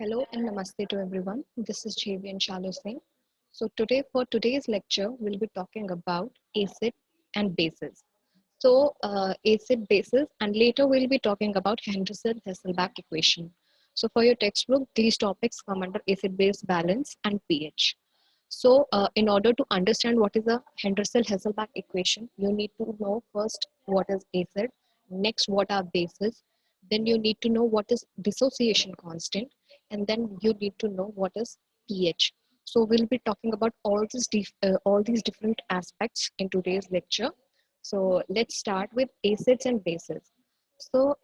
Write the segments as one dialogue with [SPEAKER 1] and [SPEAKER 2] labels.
[SPEAKER 1] Hello and namaste to everyone. This is JV and Shalu Singh. So today for today's lecture, we'll be talking about acid and bases. Acid bases and later we'll be talking about Henderson-Hasselbalch equation. So for your textbook, these topics come under acid-base balance and pH. In order to understand what is a Henderson-Hasselbalch equation, you need to know first what is acid, next what are bases, then you need to know what is dissociation constant, and then you need to know what is pH. So we'll be talking about all these different aspects in today's lecture. So let's start with acids and bases.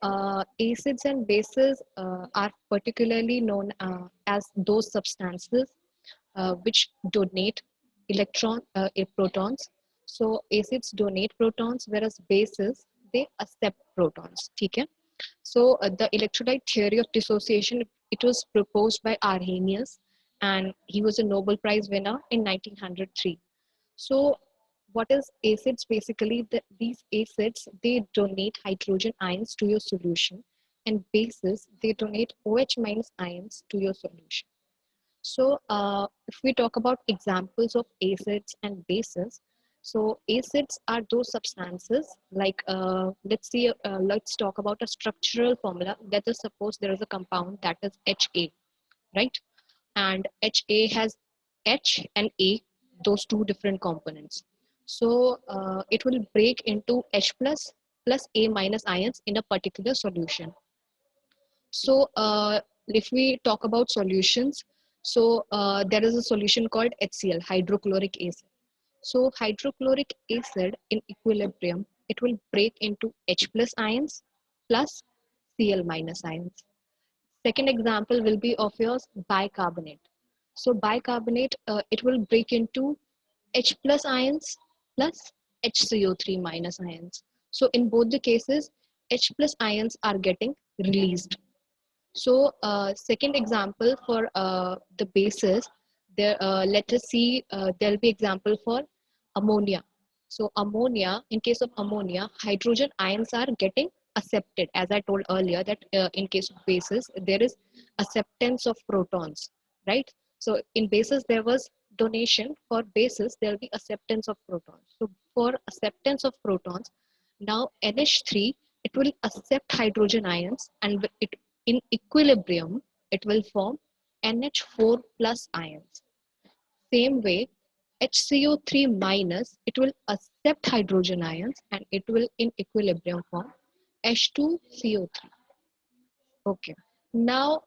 [SPEAKER 1] Acids and bases are particularly known as those substances which donate protons. So acids donate protons, whereas bases they accept protons. Okay? The electrolyte theory of dissociation, it was proposed by Arrhenius, and he was a Nobel Prize winner in 1903. So what is acids? Basically, these acids, they donate hydrogen ions to your solution, and bases, they donate OH minus ions to your solution. If we talk about examples of acids and bases, so acids are those substances like, let's talk about a structural formula. Let us suppose there is a compound that is HA, right? And HA has H and A, those two different components. It will break into H plus A minus ions in a particular solution. If we talk about solutions, there is a solution called HCl, hydrochloric acid. So hydrochloric acid in equilibrium, it will break into H plus ions plus Cl minus ions. Second example will be of yours bicarbonate. So bicarbonate, it will break into H plus ions plus HCO3 minus ions. So in both the cases, H plus ions are getting released. Second example for the bases, there. Let us see. There'll be example for ammonia. So ammonia, in case of ammonia, hydrogen ions are getting accepted. As I told earlier, that in case of bases, there is acceptance of protons, right? So in bases, there was donation. For bases, there will be acceptance of protons. So for acceptance of protons, now NH3, it will accept hydrogen ions, and it in equilibrium, it will form NH4 plus ions. Same way, HCO3 minus, it will accept hydrogen ions and it will in equilibrium form H2CO3. Okay. Now,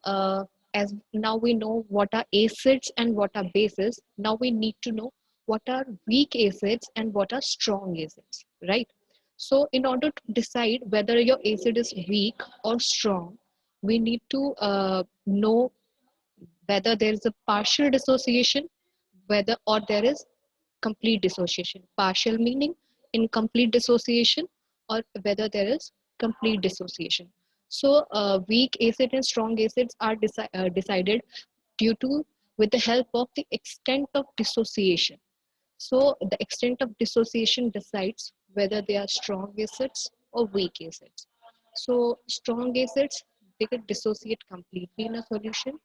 [SPEAKER 1] as now we know what are acids and what are bases, now we need to know what are weak acids and what are strong acids, right? So in order to decide whether your acid is weak or strong, we need to know whether there is a partial dissociation, whether or there is complete dissociation. Partial meaning incomplete dissociation, or whether there is complete dissociation. Weak acid and strong acids are decided due to with the help of the extent of dissociation. So the extent of dissociation decides whether they are strong acids or weak acids. So strong acids, they can dissociate completely in a solution,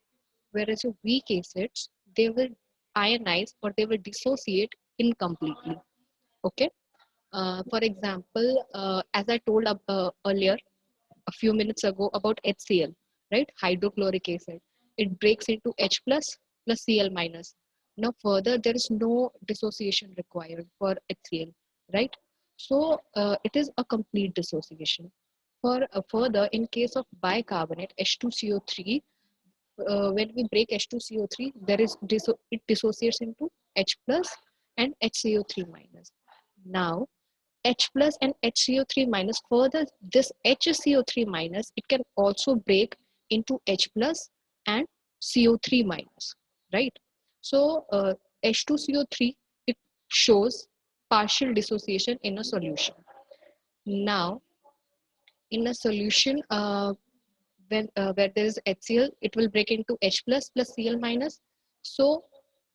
[SPEAKER 1] whereas your weak acids, they will ionize or they will dissociate incompletely. Okay. For example, as I told earlier, a few minutes ago about HCl, right? Hydrochloric acid. It breaks into H plus plus Cl minus. Now further, there is no dissociation required for HCl, right? It is a complete dissociation. For further, in case of bicarbonate, H2CO3, when we break H2CO3, it dissociates into H plus and HCO3 minus. Now, H plus and HCO3 minus, further this HCO3 minus, it can also break into H plus and CO3 minus, right? H2CO3, it shows partial dissociation in a solution. Now, in a solution, where there is HCl, it will break into H plus plus Cl minus. So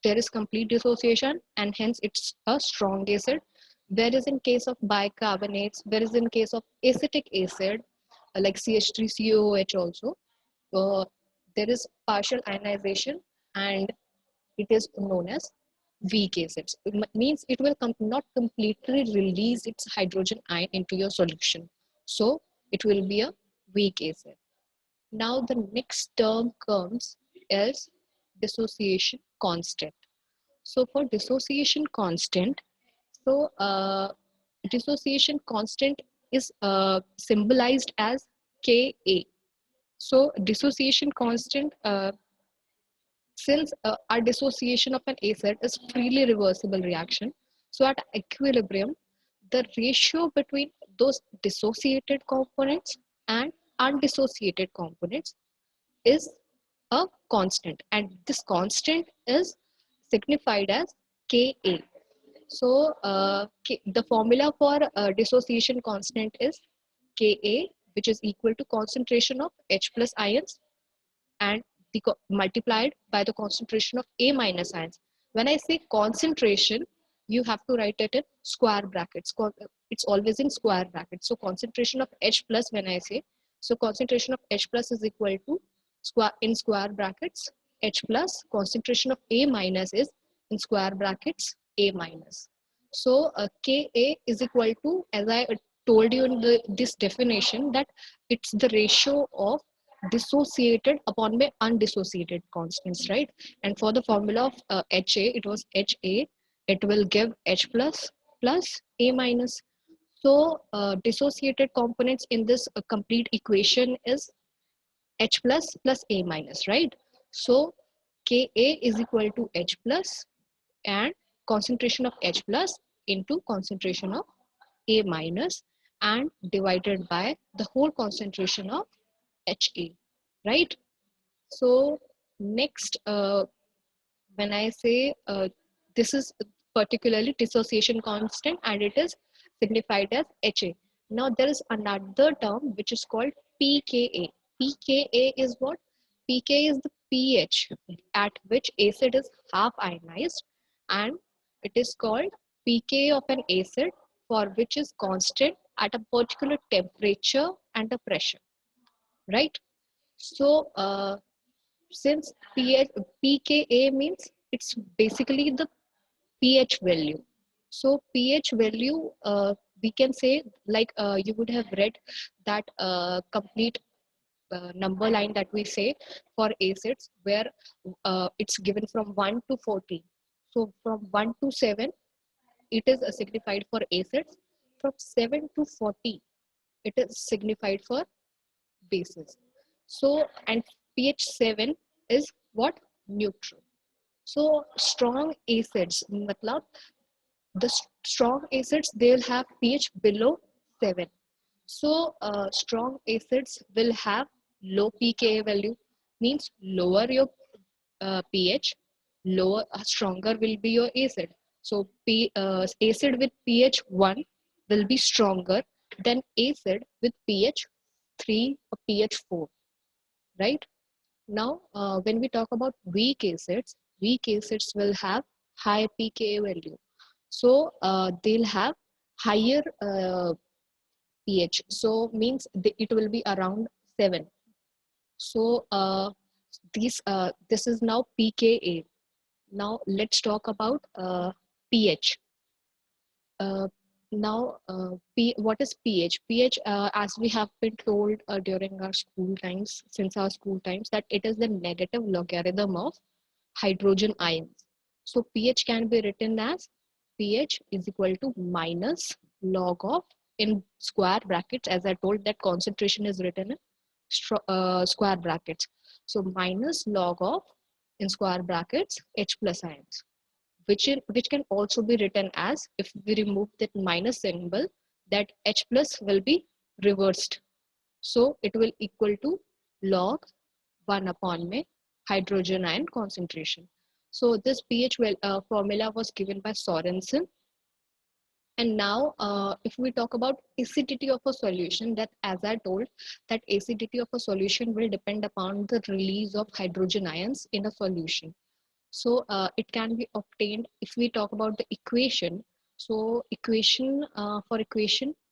[SPEAKER 1] there is complete dissociation and hence it's a strong acid. Whereas in case of bicarbonates, whereas in case of acetic acid, like CH3COOH also, uh, there is partial ionization, and it is known as weak acids. Means it will not completely release its hydrogen ion into your solution. So it will be a weak acid. Now the next term comes as dissociation constant. So for dissociation constant, so dissociation constant is symbolized as Ka. So dissociation constant, since our dissociation of an acid is freely reversible reaction, so at equilibrium, the ratio between those dissociated components and undissociated components is a constant, and this constant is signified as Ka. So the formula for dissociation constant is Ka, which is equal to concentration of H plus ions and multiplied by the concentration of A minus ions. When I say concentration, you have to write it in square brackets. It's always in square brackets. So concentration of H plus, when I say, so concentration of H plus is equal to square brackets H plus, concentration of A minus is in square brackets A minus. So Ka is equal to, as I told you in this definition, that it's the ratio of dissociated upon by undissociated constants, right? And for the formula of Ha, it was Ha, it will give H plus plus A minus. So dissociated components in this complete equation is H plus plus A minus, right? So Ka is equal to H plus and concentration of H plus into concentration of A minus and divided by the whole concentration of Ha, right? So next, when I say this is particularly dissociation constant and it is signified as Ha. Now there is another term which is called pKa. pKa is what? pK is the pH at which acid is half ionized, and it is called pK of an acid for which is constant at a particular temperature and a pressure, right? So since pKa means it's basically the pH value. So pH value, we can say, like you would have read that complete number line that we say for acids, where it's given from 1 to 14. So from 1 to 7, it is signified for acids. From 7 to 40, it is signified for bases. So, and pH 7 is what? Neutral. So strong acids, matlab, the strong acids, they'll have pH below 7. So strong acids will have low pKa value, means lower your pH, lower stronger will be your acid. So acid with pH 1 will be stronger than acid with pH 3 or pH 4, right? Now, when we talk about weak acids will have high pKa value. So they'll have higher pH. So means it will be around 7. So this is now pKa. Now let's talk about pH. Uh, what is pH? pH, as we have been told during our school times, since our school times, that it is the negative logarithm of hydrogen ions. So pH can be written as pH is equal to minus log of, in square brackets, as I told that concentration is written in square brackets. So minus log of, in square brackets, H plus ions, which can also be written as, if we remove that minus symbol, that H plus will be reversed. So it will equal to log 1 upon my hydrogen ion concentration. So this pH formula was given by Sorensen. And now if we talk about acidity of a solution, that as I told, that acidity of a solution will depend upon the release of hydrogen ions in a solution. So it can be obtained if we talk about the equation. So equation,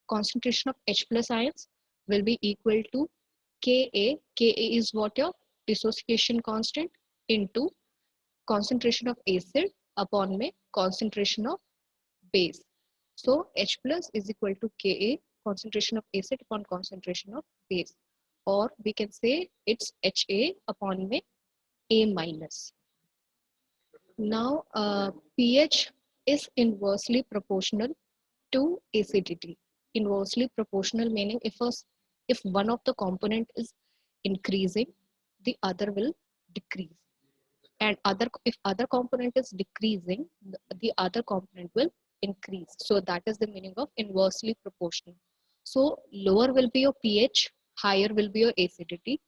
[SPEAKER 1] concentration of H plus ions will be equal to Ka. Ka is what? Your dissociation constant into concentration of acid upon में concentration of base. So H plus is equal to Ka, concentration of acid upon concentration of base, or we can say it's Ha upon में A minus. Now pH is inversely proportional to acidity. Inversely proportional meaning if one of the component is increasing, the other will decrease, and if other component is decreasing, the other component will increase. So that is the meaning of inversely proportional. So lower will be your pH, higher will be your acidity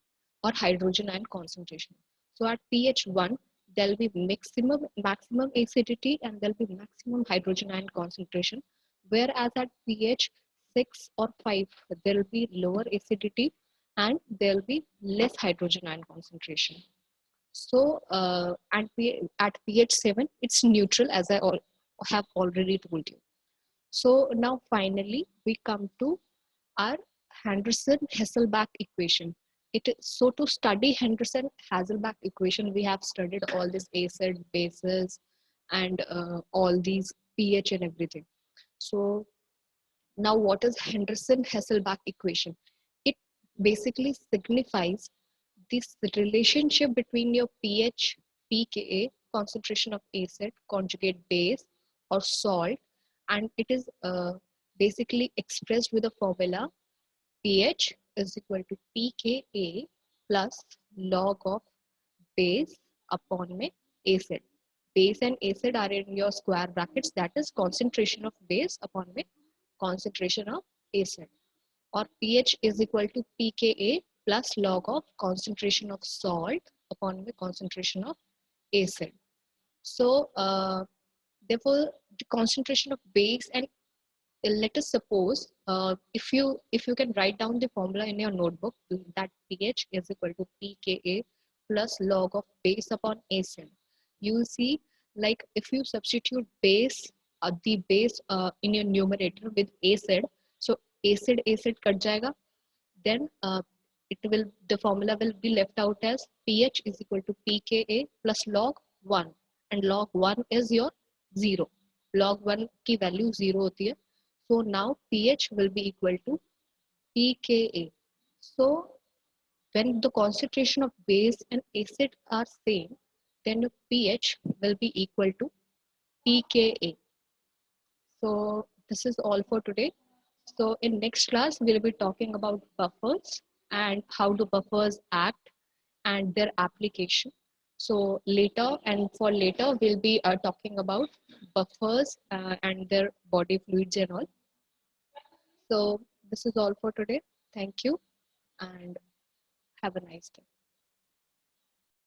[SPEAKER 1] or hydrogen ion concentration. So at pH 1 there will be maximum acidity and there will be maximum hydrogen ion concentration, whereas at pH 6 or 5 there will be lower acidity and there will be less hydrogen ion concentration. So at pH 7, it's neutral, as I have already told you. So now finally we come to our Henderson-Hasselbalch equation. So to study Henderson-Hasselbalch equation, we have studied all these acid, bases, and all these pH and everything. So now what is Henderson-Hasselbalch equation? It basically signifies this relationship between your pH, pKa, concentration of acid, conjugate base or salt, and it is basically expressed with a formula pH is equal to pKa plus log of base upon में acid. Base and acid are in your square brackets, that is concentration of base upon में concentration of acid, or pH is equal to pKa plus log of concentration of salt upon the concentration of acid. So therefore the concentration of base, and let us suppose if you can write down the formula in your notebook, that pH is equal to pKa plus log of base upon acid. You will see, like if you substitute base the base in your numerator with acid, so acid cut jayega, then the formula will be left out as pH is equal to pKa plus log 1, and log 1 is your 0. Log 1 की value 0 होती है. So now pH will be equal to pKa. So when the concentration of base and acid are same, then the pH will be equal to pKa. So this is all for today. So in next class, we'll be talking about buffers and how do buffers act and their application. So for later, we'll be talking about buffers and their body fluids and all. So this is all for today. Thank you and have a nice day.